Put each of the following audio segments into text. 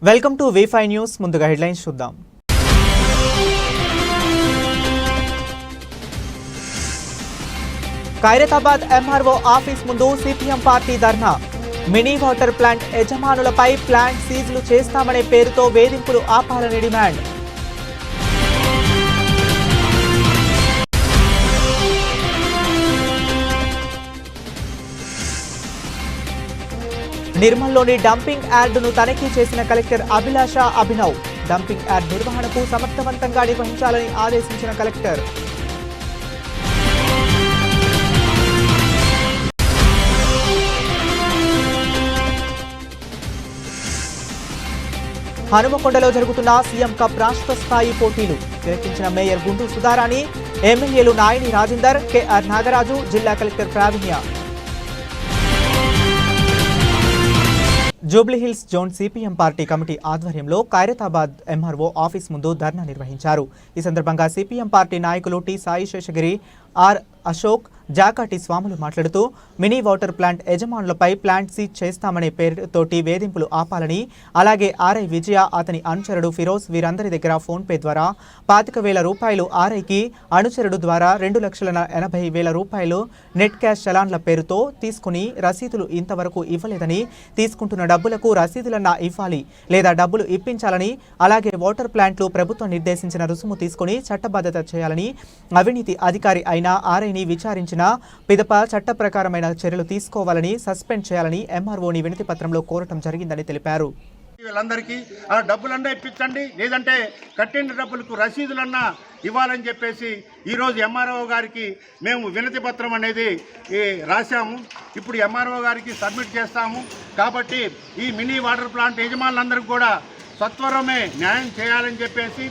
Welcome to V5 news. ముందుగా headlines చూద్దాం. Khairatabad MRO office ముందు CPM పార్టీ ధర్నా. మినీ వాటర్ ప్లాంట్ యజమానులపై ప్లాంట్ సీజ్లు చేస్తామనే పేరుతో వేధింపులు ఆపాలని డిమాండ్. నిర్మల్లోని డంపింగ్ యార్డును తనిఖీ చేసిన కలెక్టర్ అభిలాష అభినవ్. డంపింగ్ యార్డ్ నిర్వహణకు సమర్థవంతంగా నిర్వహించాలని ఆదేశించిన కలెక్టర్. హనుమకొండలో జరుగుతున్న సీఎం కప్ రాష్ట్ర స్థాయి పోటీలు. తిలకించిన మేయర్ గుండు సుధారాణి, ఎమ్మెల్యేలు నాయని రాజేందర్, KR నాగరాజు, జిల్లా కలెక్టర్ ప్రావీణ్య. Jubilee Hills zone CPM party committee ఆధ్వర్యంలో ఖైరతాబాద్ MRO ఆఫీస్ ముందు ధర్నా నిర్వహించారు. ఈ సందర్భంగా CPM పార్టీ నాయకులు టి సాయి శేషగిరి, R అశోక్, జాకాటి స్వాములు మాట్లాడుతూ మినీ వాటర్ ప్లాంట్ యజమానులపై ప్లాంట్ సీజ్ చేస్తామనే పేరుతోటి వేధింపులు ఆపాలని, అలాగే RI విజయ, అతని అనుచరుడు ఫిరోజ్ వీరందరి దగ్గర ఫోన్పే ద్వారా 25,000 రూపాయలు, RIకి అనుచరుడు ద్వారా 2,80,000 రూపాయలు నెట్ క్యాష్ చలాన్ల పేరుతో తీసుకుని రసీదులు ఇంతవరకు ఇవ్వలేదని, తీసుకుంటున్న డబ్బులకు రసీదులన్నా ఇవ్వాలి లేదా డబ్బులు ఇప్పించాలని, అలాగే వాటర్ ప్లాంట్లు ప్రభుత్వం నిర్దేశించిన రుసుము తీసుకుని చట్టబద్ధత చేయాలని, అవినీతి అధికారి అయిన RIని విచారించిన పిదప చట్ట ప్రకారమైన చర్యలు తీసుకోవాలని, సస్పెండ్ చేయాలని MROని వినతి పత్రంలో కోరటం జరిగిందని తెలిపారు. వీళ్ళందరికీ ఆ డబ్బులన్నా ఇప్పించండి, లేదంటే కట్టిన డబ్బులకు రసీదులన్నా ఇవ్వాలని చెప్పేసి ఈరోజు MRO గారికి మేము వినతి పత్రం అనేది రాశాము. ఇప్పుడు MRO గారికి సబ్మిట్ చేస్తాము. కాబట్టి ఈ మినీ వాటర్ ప్లాంట్ యజమానులందరికీ కూడా సత్వరమే న్యాయం చేయాలని చెప్పేసి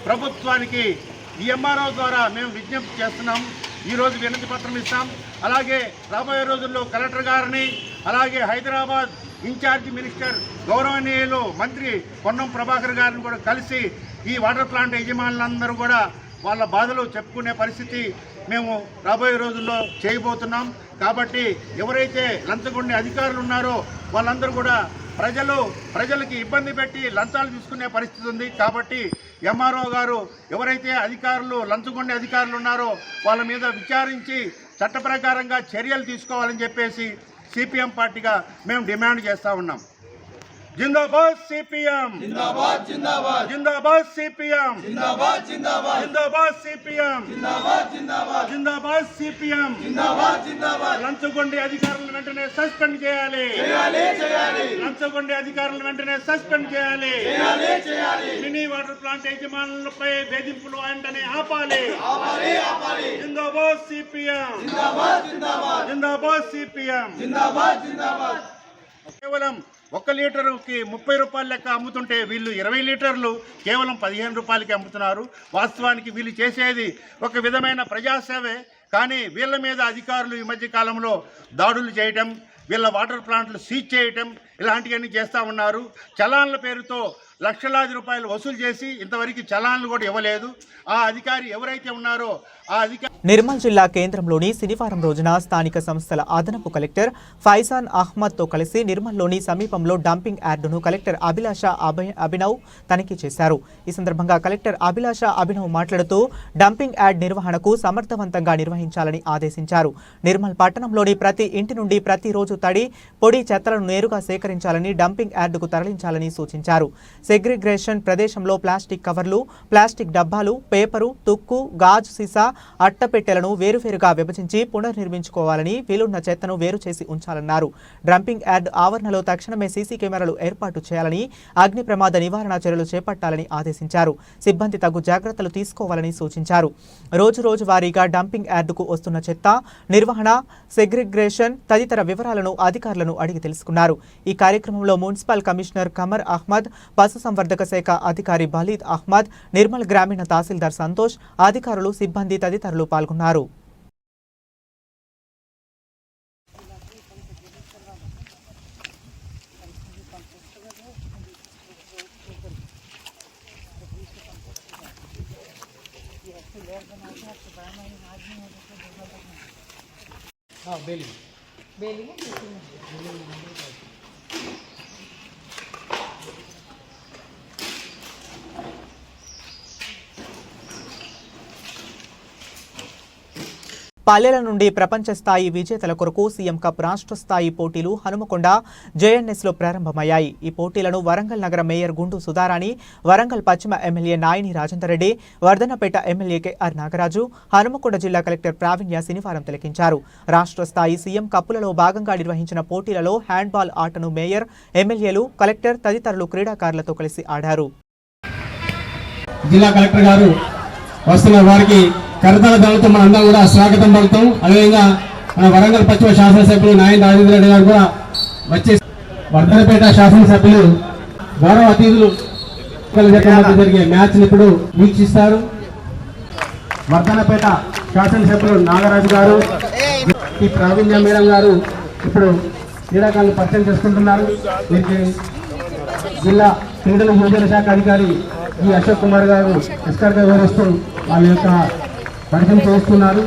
ప్రభుత్వానికి ఈ MRO ద్వారా మేము విజ్ఞప్తి చేస్తున్నాము. ఈరోజు వినతి పత్రం ఇస్తాం. అలాగే రాబోయే రోజుల్లో కలెక్టర్ గారిని, అలాగే హైదరాబాద్ ఇన్ఛార్జ్ మినిస్టర్ గౌరవనీయులు మంత్రి పొన్నం ప్రభాకర్ గారిని కూడా కలిసి ఈ వాటర్ ప్లాంట్ యజమానులందరూ కూడా వాళ్ళ బాధలు చెప్పుకునే పరిస్థితి మేము రాబోయే రోజుల్లో చేయబోతున్నాం. కాబట్టి ఎవరైతే లంచగొండే అధికారులు ఉన్నారో వాళ్ళందరూ కూడా ప్రజలకి ఇబ్బంది పెట్టి లంచాలు తీసుకునే పరిస్థితి ఉంది. కాబట్టి MRO గారు ఎవరైతే అధికారులు లంచగొండే అధికారులు ఉన్నారో వాళ్ళ మీద విచారించి చట్ట ప్రకారంగా చర్యలు తీసుకోవాలని చెప్పేసి CPM పార్టీగా మేము డిమాండ్ చేస్తూ ఉన్నాం. జిందాబాద్ CPM, జిందాబాద్ జిందాబాద్, జిందాబాద్ CPM, జిందాబాద్ జిందాబాద్, జిందాబాద్ CPM, జిందాబాద్ జిందాబాద్, జిందాబాద్ CPM, జిందాబాద్ జిందాబాద్. లంచగొండే అధికారులను వెంటనే సస్పెండ్ చేయాలి, చేయాలి చేయాలి. లంచగొండే అధికారులను వెంటనే సస్పెండ్ చేయాలి, చేయాలి చేయాలి. మినీ వాటర్ ప్లాంట్ యజమానులపై వేధింపులు వెంటనే ఆపాలి, ఆపాలి ఆపాలి. జిందాబాద్ CPM, జిందాబాద్ జిందాబాద్, జిందాబాద్ CPM, జిందాబాద్ జిందాబాద్. కేవలం 1 లీటరుకి 30 రూపాయలు లెక్క అమ్ముతుంటే వీళ్ళు 20 లీటర్లు కేవలం 15 రూపాయలకి అమ్ముతున్నారు. వాస్తవానికి వీళ్ళు చేసేది ఒక విధమైన ప్రజాసేవే. కానీ వీళ్ళ మీద అధికారులు ఈ మధ్య కాలంలో దాడులు చేయటం, వీళ్ళ వాటర్ ప్లాంట్లు సీజ్ చేయటం ఇలాంటివన్నీ చేస్తూ ఉన్నారు. చలాన్ల పేరుతో లక్షలాది రూపాయలు వసూలు చేసి ఇంతవరకు చలాన్లు కూడా ఇవ్వలేదు. ఆ అధికారి ఎవరైతే ఉన్నారో ఆ అధికారి. నిర్మల్ జిల్లా కేంద్రంలోని శనివారం రోజున స్థానిక సంస్థల అదనపు కలెక్టర్ ఫైజాన్ అహ్మద్తో కలిసి నిర్మల్లోని సమీపంలో డంపింగ్ యార్డును కలెక్టర్ అభిలాష అభినవ్ తనిఖీ చేశారు. ఈ సందర్భంగా కలెక్టర్ అభిలాష అభినవ్ మాట్లాడుతూ డంపింగ్ యార్డ్ నిర్వహణకు సమర్థవంతంగా నిర్వహించాలని ఆదేశించారు. నిర్మల్ పట్టణంలోని ప్రతి ఇంటి నుండి ప్రతిరోజు తడి, పొడి చెత్తలను నేరుగా సేకరించాలని, డంపింగ్ యార్డుకు తరలించాలని సూచించారు. సెగ్రిగేషన్ ప్రదేశంలో ప్లాస్టిక్ కవర్లు, ప్లాస్టిక్ డబ్బాలు, పేపరు, తుక్కు, గాజు సీసా, అట్టపెట్టెలను వేరువేరుగా విభజించి పునర్నిర్మించుకోవాలని, వీలున్న చెత్తను వేరు చేసి ఉంచాలన్నారు. డంపింగ్ యార్డ్ ఆవరణలో తక్షణమే సీసీ కెమెరాలు ఏర్పాటు చేయాలని, అగ్ని ప్రమాద నివారణ చర్యలు చేపట్టాలని ఆదేశించారు. సిబ్బంది తగు జాగ్రత్తలు తీసుకోవాలని సూచించారు. రోజు వారీగా డంపింగ్ యార్డుకు వస్తున్న చెత్త నిర్వహణ, సెగ్రిగేషన్ తదితర వివరాలను అధికారులను అడిగి తెలుసుకున్నారు. ఈ కార్యక్రమంలో మున్సిపల్ కమిషనర్ కమర్ అహ్మద్, పశుసంవర్ధక శాఖ అధికారి బలీద్ అహ్మద్, నిర్మల్ గ్రామీణ తహసీల్దార్ సంతోష్, అధికారులు, సిబ్బంది తదితరులు పాల్గొన్నారు. పల్లెల నుండి ప్రపంచ స్థాయి విజేతల కొరకు సీఎం కప్ రాష్ట్ర స్థాయి పోటీలు హనుమకొండ జేఎన్ఎస్లో ప్రారంభమయ్యాయి. ఈ పోటీలను వరంగల్ నగర మేయర్ గుండు సుధారాణి, వరంగల్ పశ్చిమ MLA Nayani Rajender Reddy, Wardhannapet MLA KR Nagaraju, Hanumakonda జిల్లా కలెక్టర్ ప్రావీణ్య శనివారం తిలకించారు. రాష్ట్ర స్థాయి సీఎం కప్పులలో భాగంగా నిర్వహించిన పోటీలలో హ్యాండ్బాల్ ఆటను మేయర్, ఎమ్మెల్యేలు, కలెక్టర్ తదితరులు క్రీడాకారులతో కలిసి ఆడారు. జిల్లా కలెక్టర్ గారు వస్తున్న వారికి కరతాళ ధ్వనులతో మనందరం కూడా స్వాగతం పలుకుతాం. అదేవిధంగా మన వరంగల్ పశ్చిమ శాసనసభ్యులు నాయని రాజేంద్ర రెడ్డి గారు కూడా వచ్చే వర్ధనపేట శాసనసభ్యులు గౌరవ అతిథులు జరిగే మ్యాచ్ ని ఇప్పుడు వీక్షిస్తారు. వర్ధనపేట శాసనసభ్యులు నాగరాజు గారు, ఈ ప్రావీణ్య మేడం గారు ఇప్పుడు క్రీడాకారులు పరిచయం చేసుకుంటున్నారు. దీనికి జిల్లా క్రీడల యువజన శాఖ అధికారి ఈ అశోక్ కుమార్ గారు ఎస్కర్గా వివరిస్తూ వాళ్ళ యొక్క పరిచయం చేస్తున్నారు.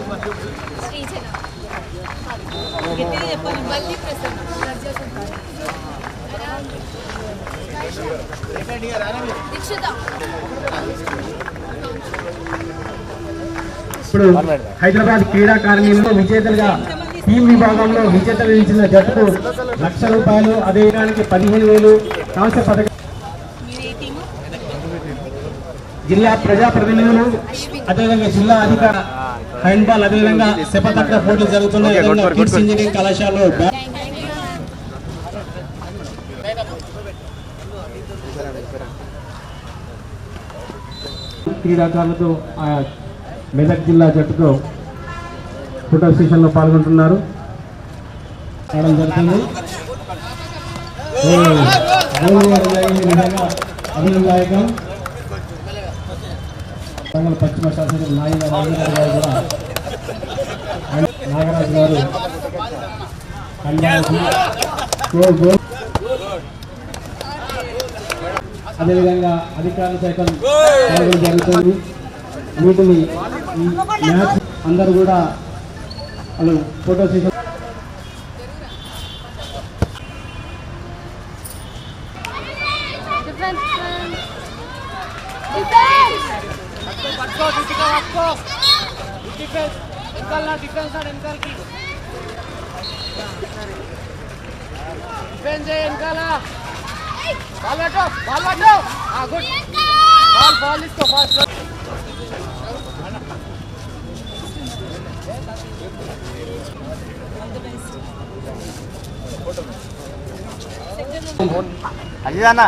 ఇప్పుడు హైదరాబాద్ క్రీడాకారిణిలో విజేతలుగా టీం విభాగంలో విజేతలు నిలిచిన జట్టుకు ₹1,00,000, అదేవిధానికి 15,000 కాంస్య పథకం. జిల్లా ప్రజాప్రతినిధులు, అదేవిధంగా జిల్లా అధికార హ్యాండ్బాల్, అదేవిధంగా సెపతక్క పోటీలు జరుగుతున్నాయి. కిడ్స్ ఇంజనీరింగ్ కళాశాలలో క్రీడాకారులతో మెదక్ జిల్లా జట్టుతో ఫోటో సెషన్లో పాల్గొంటున్నారు. అభినందాయకం. పశ్చిమ శాసనసభ్యులు నాయని రాజేంద్ర గారు కూడా, నాగరాజు గారు అదేవిధంగా అధికారుల శాఖ జరుగుతుంది. వీటిని ఈ మ్యాచ్ అందరూ కూడా వాళ్ళు ఫోటో సెషన్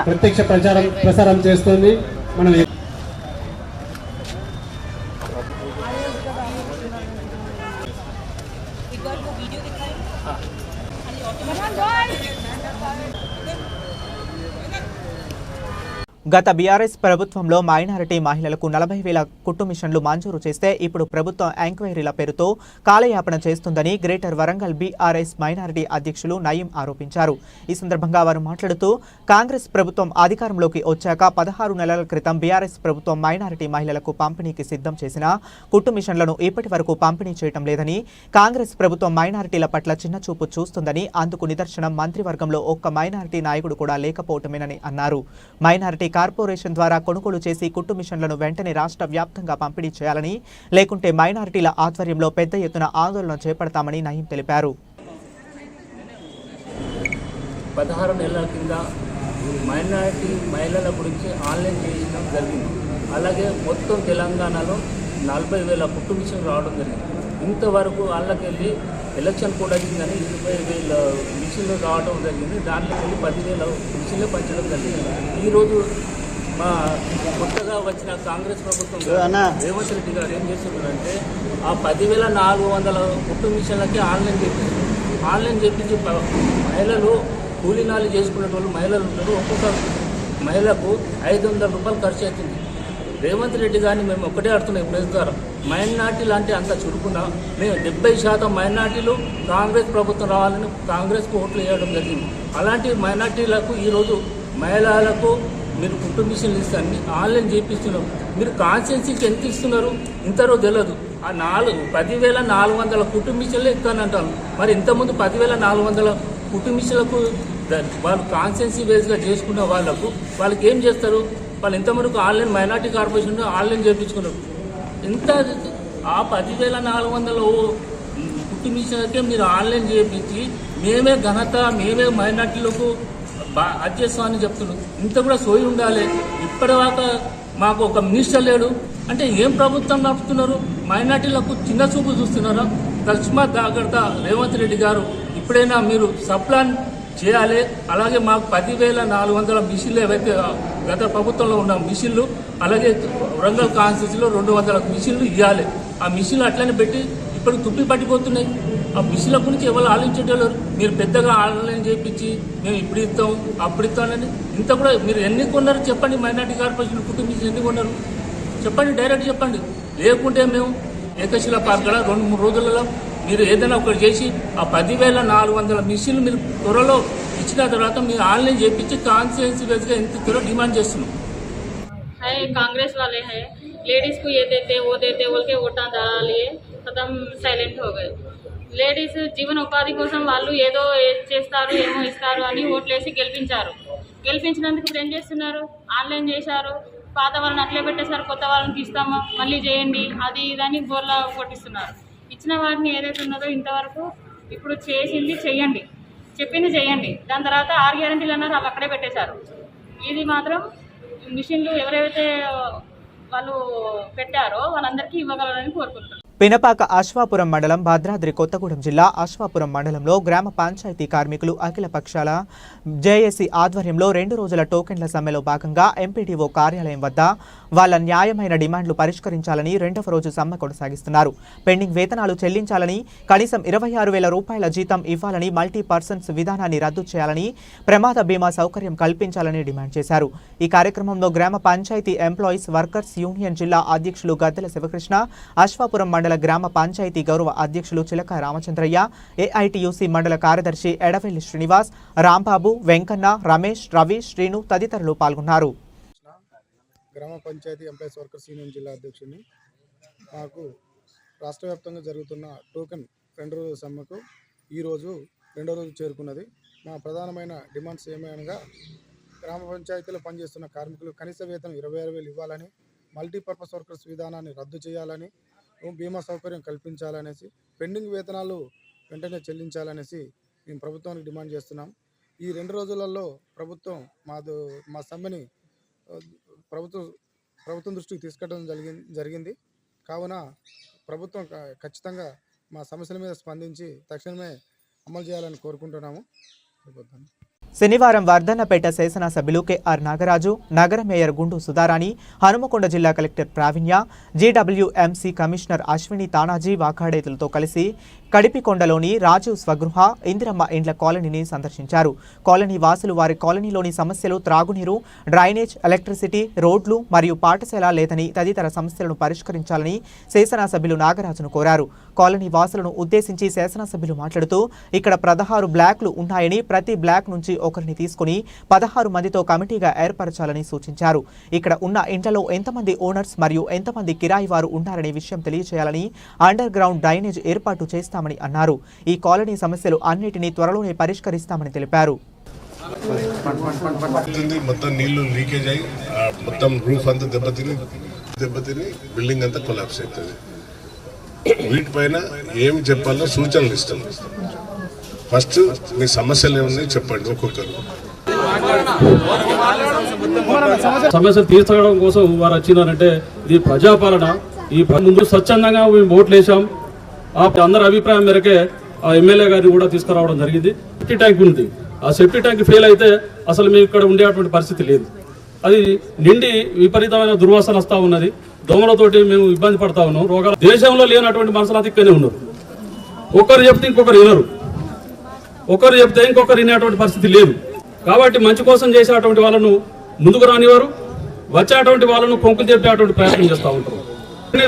ప్రత్యక్ష ప్రసారం చేస్తుంది. మనం గత బీఆర్ఎస్ ప్రభుత్వంలో మైనారిటీ మహిళలకు 40,000 కుట్టు మిషన్లు మంజూరు చేస్తే ఇప్పుడు ప్రభుత్వం ఎంక్వైరీల పేరుతో కాలయాపన చేస్తుందని గ్రేటర్ వరంగల్ బీఆర్ఎస్ మైనారిటీ అధ్యక్షులు నయీం ఆరోపించారు. ఈ సందర్భంగా వారు మాట్లాడుతూ కాంగ్రెస్ ప్రభుత్వం అధికారంలోకి వచ్చాక 16 నెలల క్రితం బీఆర్ఎస్ ప్రభుత్వం మైనారిటీ మహిళలకు పంపిణీకి సిద్ధం చేసిన కుట్టు మిషన్లను ఇప్పటి వరకు పంపిణీ చేయడం లేదని, కాంగ్రెస్ ప్రభుత్వం మైనారిటీల పట్ల చిన్నచూపు చూస్తుందని, అందుకు నిదర్శనం మంత్రివర్గంలో ఒక్క మైనారిటీ నాయకుడు కూడా లేకపోవటమేనని అన్నారు. మైనారిటీ కార్పొరేషన్ ద్వారా కొనుగోలు చేసి కుట్టు మిషన్లను వెంటనే రాష్ట్ర వ్యాప్తంగా పంపిణీ చేయాలని, లేకుంటే మైనారిటీల ఆధ్వర్యంలో పెద్ద ఎత్తున ఆందోళన చేపడతామని నయీం తెలిపారు. 16 నెలల కింద మైనారిటీ మహిళల గురించి ఆన్లైన్ చేయడం జరిగింది. అలాగే మొత్తం తెలంగాణలో 40,000 కుట్టు మిషన్లు రావడం జరిగింది. ఇంతవరకు వాళ్ళకెళ్ళి ఎలక్షన్ కూడా వచ్చిందని 20,000 మిషన్లు రావడం జరిగింది. దాంట్లోకి వెళ్ళి 10,000 మిషన్లు పంచడం జరిగింది. ఈరోజు మా కొత్తగా వచ్చిన కాంగ్రెస్ ప్రభుత్వం రేవంత్ రెడ్డి గారు ఏం చేస్తున్నారంటే ఆ 10,400 కుట్టు మిషన్లకి ఆన్లైన్ చేపించి మహిళలు కూలీనాలు చేసుకునే వాళ్ళు మహిళలు ఉంటారు. ఒక్కొక్క మహిళకు ₹500 ఖర్చు అవుతుంది. రేవంత్ రెడ్డి గారిని మేము ఒక్కటే అడుగుతున్నాం ప్రెస్ ద్వారా, మైనార్టీ లాంటి అంత చురుకున్నా మేము 70% మైనార్టీలు కాంగ్రెస్ ప్రభుత్వం రావాలని కాంగ్రెస్కు ఓట్లు వేయడం జరిగింది. అలాంటి మైనార్టీలకు ఈరోజు మహిళలకు మీరు కుట్టు మిషన్లు ఇస్తారని ఆన్లైన్ చేపిస్తున్నాం. మీరు కాన్స్టిట్యున్సీకి ఎంత ఇస్తున్నారు ఇంతరో తెలియదు. ఆ 10,400 కుట్టు మిషన్లే ఇస్తానంటాను. మరి ఇంతకుముందు 10,400 కుట్టు మిషన్లకు వాళ్ళు కాన్స్టిట్యున్సీ బేస్గా చేసుకున్న వాళ్ళకి ఏం చేస్తారు? వాళ్ళు ఇంతవరకు ఆన్లైన్ మైనార్టీ కార్పొరేషన్ ఆన్లైన్ చేయించుకున్నారు. ఇంత ఆ 10,400 కుట్టు మిషన్కే మీరు ఆన్లైన్ చేయించి మేమే ఘనత మేమే మైనార్టీలకు అది చేస్తామని చెప్తున్నాం. ఇంత కూడా సోయి ఉండాలి. ఇప్పటిదాకా మాకు ఒక మినిస్టర్ లేడు అంటే ఏం ప్రభుత్వం నడుపుతున్నారు? మైనార్టీలకు చిన్న చూపు చూస్తున్నారా? తస్మాత్ జాగ్రత్త రేవంత్ రెడ్డి గారు, ఇప్పుడైనా మీరు సప్లాన్ చేయాలి. అలాగే మాకు 10,400 మిషన్లు ఏవైతే గత ప్రభుత్వంలో ఉన్న మిషన్లు, అలాగే వరంగల్ కాన్స్టిట్యూన్సీలో 200 మిషన్లు ఇవ్వాలి. ఆ మిషన్లు అట్లనే పెట్టి ఇప్పుడు తుప్పి పట్టిపోతున్నాయి. ఆ మిషన్ల గురించి ఎవరు ఆలోచించలేరు. మీరు పెద్దగా ఆన్లైన్ చేయించి మేము ఇప్పుడు ఇస్తాం అప్పుడు ఇస్తామని ఇంత కూడా మీరు ఎన్ని కొన్నారు చెప్పండి. మైనార్టీ కార్పొరేషన్ కుటుంబ మిషన్ ఎన్ని కొన్నారు చెప్పండి, డైరెక్ట్ చెప్పండి. లేకుంటే మేము ఏకశిల పార్క్ కూడా 2-3 రోజులలో మీరు ఏదైనా ఒకటి చేసి ఆ 10,400 మిషన్లు మీరు త్వరలో ఇచ్చిన తర్వాత మీరు ఆన్లైన్ చేయించి కాన్స్టిట్యుएंसी बेस ఎంత త్వరలో డిమాండ్ చేస్తున్నాం. है कांग्रेस वाले हैं, लेडीज़ को ये देते वो देते बोल के वोटा डाला लिए खत्म సైలెంట్ हो गए. లేడీస్ జీవన ఉపాధి కోసం వాళ్ళు ఏదో చేస్తారు ఏమో ఇస్తారు అని ఓట్లేసి గెలిపించారు. గెలిపించినందుకు ఇప్పుడు ఏం చేస్తున్నారు? ఆన్లైన్ చేశారు. పాత వాళ్ళని అట్లే పెట్టేశారు. కొత్త వాళ్ళకి ఇస్తామా మళ్ళీ చేయండి అది ఇదని బోర్లా కొట్టిస్తున్నారు. ఇచ్చిన వాటిని ఏదైతే ఉన్నదో ఇంతవరకు ఇప్పుడు చేసింది చెయ్యండి, చెప్పింది చేయండి. దాని తర్వాత 6 గ్యారెంటీలు అన్నారు అవి అక్కడే పెట్టేశారు. ఇది మాత్రం మిషన్లు ఎవరైతే వాళ్ళు పెట్టారో వాళ్ళందరికీ ఇవ్వగలరని కోరుకుంటున్నాను. పినపాక అశ్వాపురం మండలం భద్రాద్రి కొత్తగూడెం జిల్లా అశ్వాపురం మండలంలో గ్రామ పంచాయతీ కార్మికులు అఖిల పక్షాల జేఏసీ ఆధ్వర్యంలో 2 రోజుల టోకెన్ల సమ్మెలో భాగంగా ఎంపీడీఓ కార్యాలయం వద్ద వాళ్ళ న్యాయమైన డిమాండ్లు పరిష్కరించాలని 2వ రోజు సమ్మె కొనసాగిస్తున్నారు. పెండింగ్ వేతనాలు చెల్లించాలని, కనీసం 26,000 రూపాయల జీతం ఇవ్వాలని, మల్టీ పర్సన్స్ విధానాన్ని రద్దు చేయాలని, ప్రమాద బీమా సౌకర్యం కల్పించాలని డిమాండ్ చేశారు. ఈ కార్యక్రమంలో గ్రామ పంచాయతీ ఎంప్లాయీస్ వర్కర్స్ యూనియన్ జిల్లా అధ్యక్షులు గద్దెల శివకృష్ణ, అశ్వాపురం మండల గ్రామ పంచాయతీ గౌరవ అధ్యక్షులు చిలక రామచంద్రయ్య, ఏఐటియుసి మండల కార్యదర్శి ఎడవెల్లి శ్రీనివాస్, రాంబాబు, వెంకన్న, రమేష్, రవి, శ్రీను తదితరులు పాల్గొన్నారు. గ్రామ పంచాయతీ ఎంప్లాయీస్ వర్కర్స్ యూనియన్ జిల్లా అధ్యక్షుడిని. మాకు రాష్ట్ర వ్యాప్తంగా జరుగుతున్న టోకెన్ 2 రోజుల సమ్మెకు ఈరోజు 2వ రోజు చేరుకున్నది. మా ప్రధానమైన డిమాండ్స్ ఏమనగా గ్రామ పంచాయతీలో పనిచేస్తున్న కార్మికులు కనీస వేతనం 26,000 ఇవ్వాలని, మల్టీపర్పస్ వర్కర్స్ విధానాన్ని రద్దు చేయాలని, బీమా సౌకర్యం కల్పించాలనేసి, పెండింగ్ వేతనాలు వెంటనే చెల్లించాలనేసి మేము ప్రభుత్వానికి డిమాండ్ చేస్తున్నాం. ఈ 2 రోజులలో ప్రభుత్వం మా సమ్మెని ప్రభుత్వం దృష్టికి తీసుకెళ్ళడం జరిగింది. కావున ప్రభుత్వం ఖచ్చితంగా మా సమస్యల మీద స్పందించి తక్షణమే అమలు చేయాలని కోరుకుంటున్నాము. శనివారం వర్ధన్నపేట శాసనసభ్యులు కెఆర్ నాగరాజు, నగర మేయర్ గుండు సుధారాణి, హనుమకొండ జిల్లా collector Praveenya, GWMC commissioner Ashwini Tanaji వాకాడేతులతో కలిసి కడిపికొండలోని రాజీవ్ స్వగృహ, ఇందిరమ్మ ఇండ్ల కాలనీని సందర్శించారు. కాలనీ వాసులు వారి కాలనీలోని సమస్యలు త్రాగునీరు, డ్రైనేజ్, ఎలక్ట్రిసిటీ, రోడ్లు మరియు పాఠశాల లేదని తదితర సమస్యలను పరిష్కరించాలని శాసనసభ్యులు నాగరాజును కోరారు. కాలనీ వాసులను ఉద్దేశించి శాసనసభ్యులు మాట్లాడుతూ ఇక్కడ 16 బ్లాక్లు ఉన్నాయని, ప్రతి బ్లాక్ నుంచి ఒకరిని తీసుకుని 16 మందితో కమిటీగా ఏర్పరచాలని సూచించారు. ఇక్కడ ఉన్న ఇంట్లో ఎంతమంది ఓనర్స్ మరియు ఎంతమంది కిరాయి వారు ఉన్నారనే విషయం తెలియజేయాలని, అండర్ గ్రౌండ్ డ్రైనేజ్ ఏర్పాటు చేస్తామని అన్నారు. ఈ కాలనీ సమస్యలు అన్నిటినీ త్వరలోనే పరిష్కరిస్తామని తెలిపారు. మొత్తం నీళ్లు లీకేజ్ అయ్యి మొత్తం రూఫ్ అంతా దెబ్బతిని బిల్డింగ్ అంతా కొలాప్స్ అవుతుంది. వీటిపైన ఏమి చెప్పాలో సూచనలు ఇస్తాం. ఫస్ట్ మీ సమస్యలు ఏమున్నాయి చెప్పండి ఒక్కొక్కరు. సమస్యలు తీర్చడం కోసం వారు వచ్చినారంటే ఇది ప్రజాపాలన. ఈ ముందు స్వచ్ఛందంగా మేము ఓట్లు వేసాం. అందరి అభిప్రాయం మేరకే ఆ ఎమ్మెల్యే గారిని కూడా తీసుకురావడం జరిగింది. సెప్టీ ట్యాంక్ ఉంది. ఆ సెప్టీ ట్యాంక్ ఫెయిల్ అయితే అసలు మేము ఇక్కడ ఉండేటువంటి పరిస్థితి లేదు. అది నిండి విపరీతమైన దుర్వాసన వస్తూ ఉన్నది. దోమలతోటి మేము ఇబ్బంది పడతా ఉన్నాం. రోగాలు దేశంలో లేనటువంటి మనుషులు ఇక్కడనే ఉన్నారు. ఒకరు చెప్తే ఇంకొకరు వినరు, ఒకరు చెప్తే ఇంకొకరు వినేటువంటి పరిస్థితి లేదు. కాబట్టి మంచి కోసం చేసేటువంటి వాళ్ళను ముందుకు రానివారు, వచ్చేటువంటి వాళ్ళను కొంకులు చెప్పేటువంటి ప్రయత్నం చేస్తూ ఉంటారు.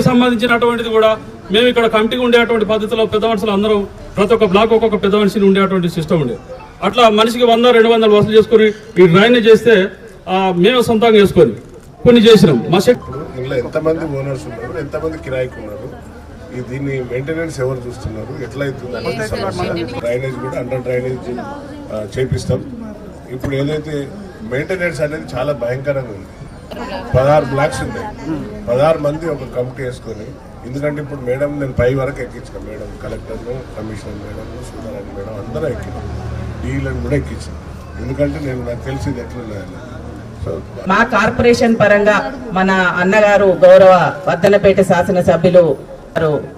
సంబంధించినటువంటిది కూడా మేము ఇక్కడ కమిటీగా ఉండేటువంటి పద్ధతిలో పెద్ద మనుషులు అందరం ప్రతి ఒక్క బ్లాక్ ఒక్కొక్క పెద్ద మనిషిని ఉండేటువంటి సిస్టమ్ ఉండేది. అట్లా మనిషికి 100-200 వసూలు చేసుకుని ఈ డ్రైనేజ్ చేస్తే మేము సొంతంగా చేసుకొని కొన్ని చేసినాం. మా ఇంట్లో ఎంతమంది ఓనర్స్ ఉన్నారు, ఎంతమంది కిరాయికి ఉన్నారు, దీన్ని మెయింటెనెన్స్ ఎవరు చూస్తున్నారు, ఎట్లా అవుతుంది, డ్రైనేజ్ కూడా అండర్ డ్రైనేజ్ చేపిస్తాం. ఇప్పుడు ఏదైతే మెయింటెనెన్స్ అనేది చాలా భయంకరంగా ఉంది. 16 బ్లాక్స్ ఉన్నాయి. 16 మంది ఒక కమిటీ వేసుకొని ఎందుకంటే ఇప్పుడు మేడం నేను పై వరకు ఎక్కించాను, మేడం కలెక్టర్ను, కమిషనర్ మేడం, సుధారాణి మేడం అందరూ ఎక్కించాను, డీలను కూడా ఎక్కించాను. ఎందుకంటే నాకు తెలిసింది ఎట్లున్నాయని. మా కార్పొరేషన్ పరంగా మన అన్నగారు గౌరవ వర్ధనపేట శాసనసభ్యులు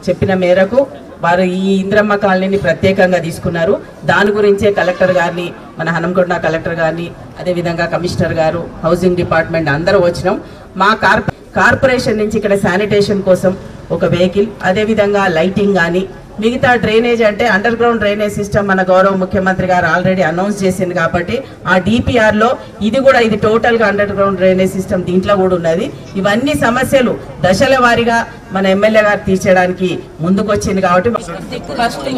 చెప్పిన మేరకు వారు ఈ ఇంద్రమ్మ కాలనీని ప్రత్యేకంగా తీసుకున్నారు. దాని గురించే కలెక్టర్ గారిని, మన హనంకొండ కలెక్టర్ గారిని, అదేవిధంగా కమిషనర్ గారు, హౌసింగ్ డిపార్ట్మెంట్ అందరూ వచ్చినాం. మా కార్పొరేషన్ నుంచి ఇక్కడ శానిటేషన్ కోసం ఒక వెహికల్, అదేవిధంగా లైటింగ్ కానీ, మిగతా డ్రైనేజ్ అంటే అండర్ గ్రౌండ్ డ్రైనేజ్ సిస్టమ్ మన గౌరవ ముఖ్యమంత్రి గారు ఆల్రెడీ అనౌన్స్ చేసింది కాబట్టి ఆ డిపిఆర్లో ఇది టోటల్గా అండర్ గ్రౌండ్ డ్రైనేజ్ సిస్టమ్ దీంట్లో కూడా ఉన్నది. ఇవన్నీ సమస్యలు దశల వారీగా మన ఎమ్మెల్యే గారు తీర్చడానికి ముందుకు వచ్చింది కాబట్టి ఫస్ట్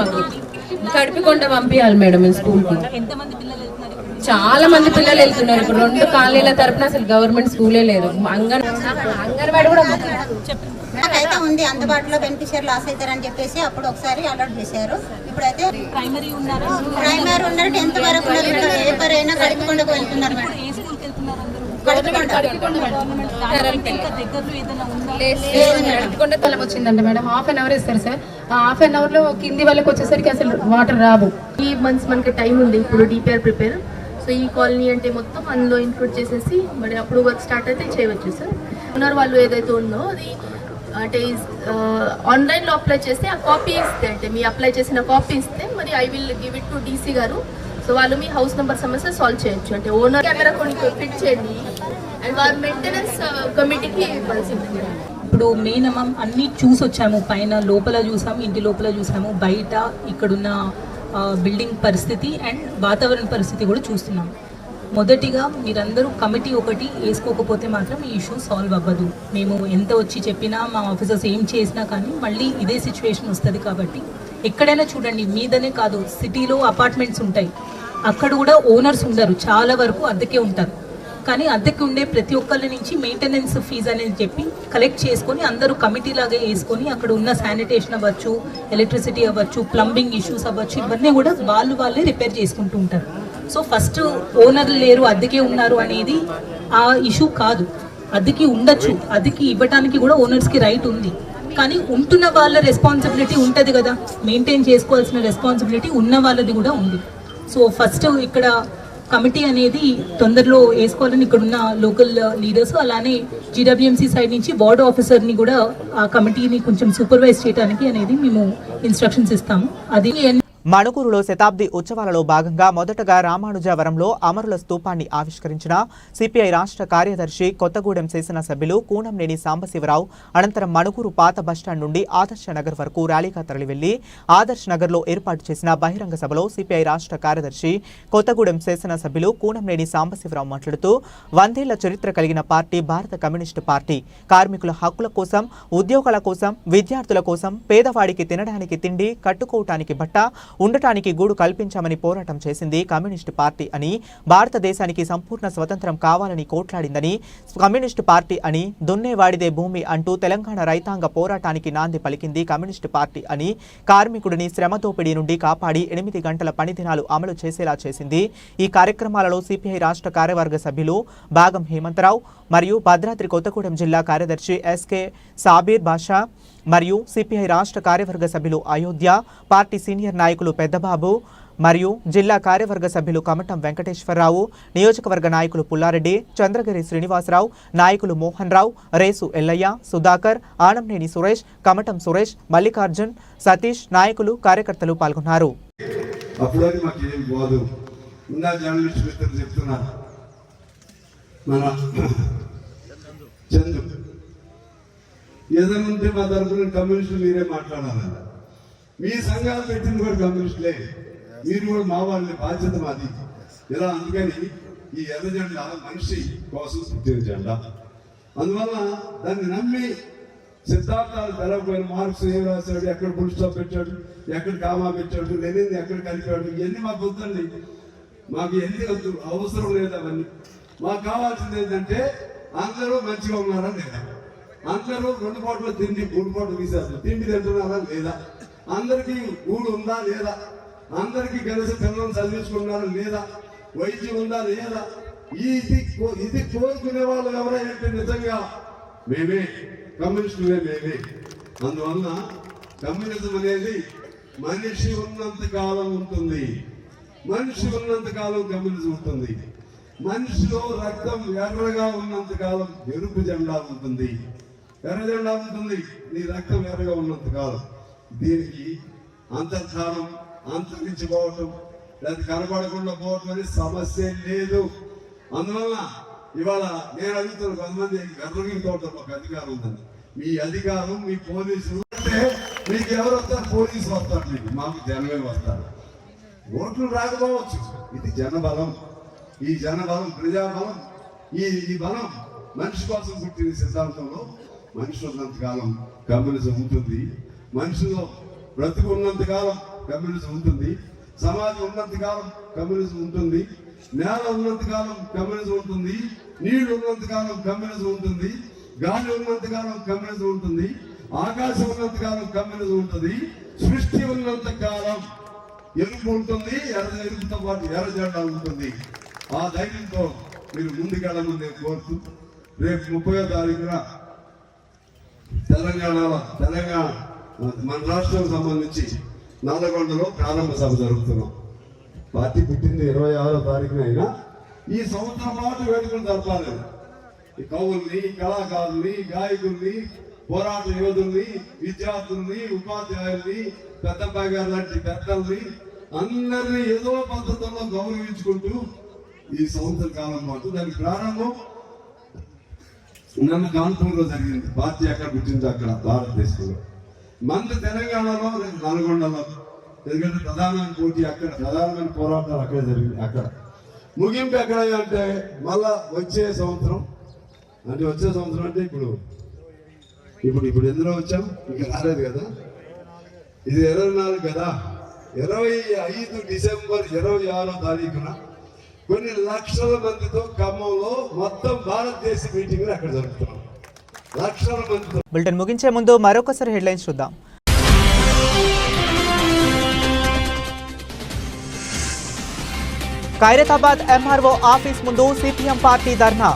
కడుపుకొండ పంపించాలి మేడం స్కూల్కి. చాలా మంది పిల్లలు వెళ్తున్నారు. ఇప్పుడు 2 కాలనీల తరపున అసలు గవర్నమెంట్ స్కూలే లేదు. అంగన్వాడి కూడా అయితే ఉంది అందుబాటులో, బెనిఫిషియర్ లాస్ అవుతారని చెప్పేసి అప్పుడు ఒకసారి అలర్ట్ చేశారు. ఇప్పుడైతే ప్రైమరీ ఉన్నారు, 10th వరకు ఉన్నారు. ఏ పరైనా కడుపుకొండకు వెళ్తున్నారు మేడం. వచ్చిందంటే మేడం హాఫ్ అన్ అవర్ ఇస్తారు సార్. హాఫ్ అన్ అవర్ లో కింది వాళ్ళకి వచ్చేసరికి అసలు వాటర్ రావు. 3 months మనకి టైం ఉంది ఇప్పుడు డిపిఆర్ ప్రిపేర్. సో ఈ కాలనీ అంటే మొత్తం అందులో ఇంక్లూడ్ చేసేసి మరి అప్పుడు వర్క్ స్టార్ట్ అయితే చేయవచ్చు సార్. ఓనర్ వాళ్ళు ఏదైతే ఉందో అది అంటే ఆన్లైన్లో అప్లై చేస్తే ఆ కాపీ ఇస్తే, అంటే మీ అప్లై చేసిన కాపీ ఇస్తే మరి I will give it to DC గారు. సో వాళ్ళు మీ హౌస్ నెంబర్ సమస్య సాల్వ్ చేయొచ్చు. అంటే ఓనర్ కెమెరా కొన్ని ఫిట్ చేయండి అండ్ వారి మెయింటెనెన్స్ కమిటీకి ఇవ్వాల్సింది. ఇప్పుడు మినిమం అన్నీ చూసి వచ్చాము. పైన లోపల చూసాము, ఇంటి లోపల చూసాము, బయట ఇక్కడున్న బిల్డింగ్ పరిస్థితి అండ్ వాతావరణ పరిస్థితి కూడా చూస్తున్నాము. మొదటిగా మీరందరూ కమిటీ ఒకటి వేసుకోకపోతే మాత్రం ఈ ఇష్యూ సాల్వ్ అవ్వదు. మేము ఎంత వచ్చి చెప్పినా, మా ఆఫీసర్స్ ఏం చేసినా కానీ మళ్ళీ ఇదే సిచ్యువేషన్ వస్తుంది. కాబట్టి ఎక్కడైనా చూడండి, మీదనే కాదు సిటీలో అపార్ట్మెంట్స్ ఉంటాయి, అక్కడ కూడా ఓనర్స్ ఉండరు, చాలా వరకు అద్దెకే ఉంటారు. కానీ అద్దెకి ఉండే ప్రతి ఒక్కరి నుంచి మెయింటెనెన్స్ ఫీజు అనేది చెప్పి కలెక్ట్ చేసుకొని అందరూ కమిటీ లాగా వేసుకొని అక్కడ ఉన్న శానిటేషన్ అవ్వచ్చు, ఎలక్ట్రిసిటీ అవ్వచ్చు, ప్లంబింగ్ ఇష్యూస్ అవ్వచ్చు, ఇవన్నీ కూడా వాళ్ళే రిపేర్ చేసుకుంటూ ఉంటారు. సో ఫస్ట్ ఓనర్లు లేరు, అద్దెకే ఉన్నారు అనేది ఆ ఇష్యూ కాదు. అద్దెకి ఉండొచ్చు, అద్దెకి ఇవ్వడానికి కూడా ఓనర్స్కి రైట్ ఉంది. కానీ ఉంటున్న వాళ్ళ రెస్పాన్సిబిలిటీ ఉంటుంది కదా, మెయింటైన్ చేసుకోవాల్సిన రెస్పాన్సిబిలిటీ ఉన్న వాళ్ళది కూడా ఉంది. సో ఫస్ట్ ఇక్కడ కమిటీ అనేది తొందరలో వేసుకోవాలని ఇక్కడ ఉన్న లోకల్ లీడర్స్, అలానే జీడబ్ల్యూఎంసీ సైడ్ నుంచి వార్డ్ ఆఫీసర్ని కూడా ఆ కమిటీని కొంచెం సూపర్వైజ్ చేయడానికి అనేది మేము ఇన్స్ట్రక్షన్స్ ఇస్తాము. అది మణుగూరులో శతాబ్ది ఉత్సవాలలో భాగంగా మొదటగా రామానుజవరంలో అమరుల స్తూపాన్ని ఆవిష్కరించిన సిపిఐ రాష్ట్ర కార్యదర్శి కొత్తగూడెం శాసనసభ్యులు కూనంనేని సాంబశివరావు అనంతరం మణుగూరు పాత బస్టాండ్ నుండి ఆదర్శ నగర్ వరకు ర్యాలీగా తరలివెళ్లి ఆదర్శ నగర్లో ఏర్పాటు చేసిన బహిరంగ సభలో సిపిఐ రాష్ట్ర కార్యదర్శి కొత్తగూడెం శాసనసభ్యులు కూనంనేని సాంబశివరావు మాట్లాడుతూ 100 ఏళ్ల చరిత్ర కలిగిన పార్టీ భారత కమ్యూనిస్టు పార్టీ. కార్మికుల హక్కుల కోసం, ఉద్యోగాల కోసం, విద్యార్థుల కోసం, పేదవాడికి తినడానికి తిండి, కట్టుకోవటానికి బట్ట, ఉండటానికి గూడు కల్పించామని పోరాటం చేసింది కమ్యూనిస్టు పార్టీ అని, భారతదేశానికి సంపూర్ణ స్వతంత్రం కావాలని కోట్లాడిందని, కమ్యూనిస్టు పార్టీ అని, దున్నేవాడిదే భూమి అంటూ తెలంగాణ రైతాంగ పోరాటానికి నాంది పలికింది కమ్యూనిస్టు పార్టీ అని, కార్మికుడిని శ్రమ దోపిడీ నుండి కాపాడి 8 గంటల పని దినాలు అమలు చేసేలా చేసింది. ఈ కార్యక్రమాలలో సిపిఐ రాష్ట్ర కార్యవర్గ సభ్యులు బాగం హేమంతరావు మరియు భద్రాద్రి కొత్తగూడెం జిల్లా కార్యదర్శి ఎస్కే సాబీర్ బాషా మరియు సిపిఐ రాష్ట్ర కార్యవర్గ సభ్యులు అయోధ్య, పార్టీ సీనియర్ నాయకులు పెద్దబాబు మరియు జిల్లా కార్యవర్గ సభ్యులు కమటం వెంకటేశ్వరరావు, నియోజకవర్గ నాయకులు పుల్లారెడ్డి, చంద్రగిరి శ్రీనివాసరావు, నాయకులు మోహన్ రావు, రేసు ఎల్లయ్య, సుధాకర్, ఆనంనేని సురేష్, కమటం సురేష్, మల్లికార్జున్, సతీష్, నాయకులు, కార్యకర్తలు పాల్గొన్నారు. ఏదైనా ఉంటే మా తరఫున కమ్యూనిస్టులు మీరే మాట్లాడాలన్న, మీ సంఘాలు పెట్టింది కూడా కమ్యూనిస్టులే, మీరు కూడా మా వాళ్ళ బాధ్యత మాది. ఇలా అందుకని ఈ ఎర్ర జెండా మనిషి కోసం పుట్టిన జెండా. అందువల్ల దాన్ని నమ్మి సిద్ధాంతాలు తెలవకపోయిన మార్క్స్ ఏం రాశాడు, ఎక్కడ ఫుల్ స్టాప్ పెట్టాడు, ఎక్కడ కామా పెట్టాడు, లెనిన్ ఎక్కడ కలిపాడు, ఇవన్నీ మాకు వద్దండి. మాకు ఎన్ని అవసరం లేదు అవన్నీ. మాకు కావాల్సింది ఏంటంటే అందరూ మంచిగా ఉన్నారా లేదా, అందరూ 2 పూటలు తిండి 3 పూటలు తీసేస్తారు, తిండి తింటున్నారా లేదా, అందరికీ ఊడు ఉందా లేదా, అందరికీ కలిసి పిల్లలను చదివించుకున్నారా లేదా, వైద్యం ఉందా లేదా, ఇది కోరుకునే వాళ్ళు ఎవరైతే నిజంగా మేమే కమ్యూనిస్టులే, మేమే అందువల్ల కమ్యూనిజం అనేది మనిషి ఉన్నంత కాలం ఉంటుంది, మనిషి ఉన్నంత కాలం కమ్యూనిజం ఉంటుంది. మనిషిలో రక్తం ఎర్రగా ఉన్నంత కాలం ఎరుపు జెండా ఉంటుంది, ఎర్ర జెండా ఉంటుంది. నీ రక్తం ఎర్రగా ఉన్నంత కాలం. దీనికి అంతర్ధానం, అంతరించిపోవటం లేదా కనబడకుండా పోవటం అనే సమస్య లేదు. అందువల్ల ఇవాళ నేను అడుగుతున్న కొంతమంది గర్వగించుకోవటం ఒక అధికారం ఉందని. మీ అధికారం మీ పోలీసులు అంటే మీకు ఎవరు వస్తారు? పోలీసు వస్తారు, మీకు మాకు జనమే వస్తారు. ఓట్లు రాకపోవచ్చు, ఇది జనబలం. ఈ జనబలం, ప్రజాబలం, ఈ బలం మనిషి కోసం పుట్టిన సిద్ధాంతంలో మనిషి ఉన్నంతకాలం కమ్యూనిజం ఉంటుంది, మనిషిలో బ్రతుకు ఉన్నంతకాలం కమ్యూనిజం ఉంటుంది, సమాజం ఉన్నంతకాలం కమ్యూనిజం ఉంటుంది, నేల ఉన్నంతకాలం కమ్యూనిజం ఉంటుంది, నీళ్లు ఉన్నంతకాలం కమ్యూనిజం ఉంటుంది, గాలి ఉన్నంతకాలం కమ్యూనిజం ఉంటుంది, ఆకాశం ఉన్నంతకాలం కమ్యూనిజం ఉంటుంది, సృష్టి ఉన్నంతకాలం ఎరుపు ఉంటుంది, ఎరుపుతో పాటు ఎర్ర జెండా ఉంటుంది. ఆ ధైర్యంతో మీరు ముందుకెళ్ళమని నేను కోరుతూ రేపు 30వ తారీఖున తెలంగాణ మన రాష్ట్రం సంబంధించి నల్లగొండలో ప్రారంభ సభ జరుగుతున్నాం. పార్టీ పుట్టింది 26వ తారీఖున అయినా ఈ సంవత్సరం పాటు వేడుకలు జరపాలి. ఈ కవుల్ని, కళాకారుల్ని, గాయకుల్ని, పోరాట యోధుల్ని, విద్యార్థుల్ని, ఉపాధ్యాయుల్ని, పెద్దబ్బాయి గారు లాంటి పెద్దల్ని అందరినీ ఏదో పద్ధతుల్లో గౌరవించుకుంటూ ఈ సంవత్సర కాలం పాటు దానికి ప్రారంభం నన్ను కాన్పూర్లో జరిగింది. పార్టీ ఎక్కడ పుట్టింది అక్కడ భారతదేశంలో. మన తెలంగాణలో నల్గొండలో, ఎందుకంటే ప్రధానమైన పోటీ అక్కడ, ప్రధానమైన పోరాటాలు అక్కడే జరిగింది. అక్కడ ముగింపు ఎక్కడ అంటే మళ్ళా వచ్చే సంవత్సరం అంటే ఇప్పుడు ఎందులో వచ్చాం, ఇంకా రాలేదు కదా, ఇది 24 కదా. 25 డిసెంబర్ 26వ తారీఖున కొన్ని లక్షల మందితో ఖమ్మంలో మొత్తం భారతదేశ మీటింగ్ అక్కడ జరుగుతున్నాం. లక్షల మందితో. బులెటిన్ ముగించే ముందు మరొకసారి హెడ్లైన్స్ చూద్దాం. ఖైరతాబాద్ ఎంఆర్ఓ ఆఫీస్ ముందు సిపిఎం పార్టీ ధర్నా.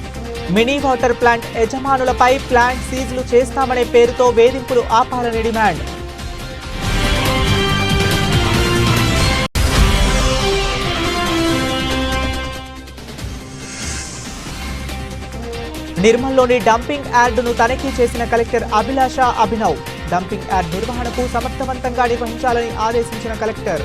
మినీ వాటర్ ప్లాంట్ యజమానులపై ప్లాంట్ సీజ్లు చేస్తామనే పేరుతో వేధింపులు ఆపాలని డిమాండ్. నిర్మల్లోని డంపింగ్ యార్డును తనిఖీ చేసిన కలెక్టర్ అభిలాష అభినవ్. డంపింగ్ యార్డ్ నిర్వహణకు సమర్థవంతంగా నిర్వహించాలని ఆదేశించిన కలెక్టర్.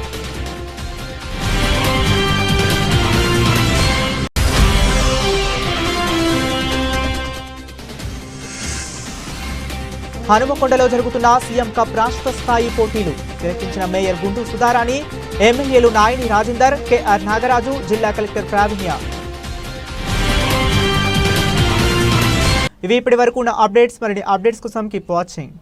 హనుమకొండలో జరుగుతున్న సీఎం కప్ రాష్ట్ర స్థాయి పోటీలు. తిలకించిన మేయర్ గుండు సుధారాణి, ఎమ్మెల్యేలు నాయని రాజేందర్, కెఆర్ నాగరాజు, జిల్లా కలెక్టర్ ప్రావీణ్య. ఇవి ఇప్పటి వరకు ఉన్న అప్డేట్స్. మరిన్ని అప్డేట్స్ కోసం కీప్ వాచింగ్.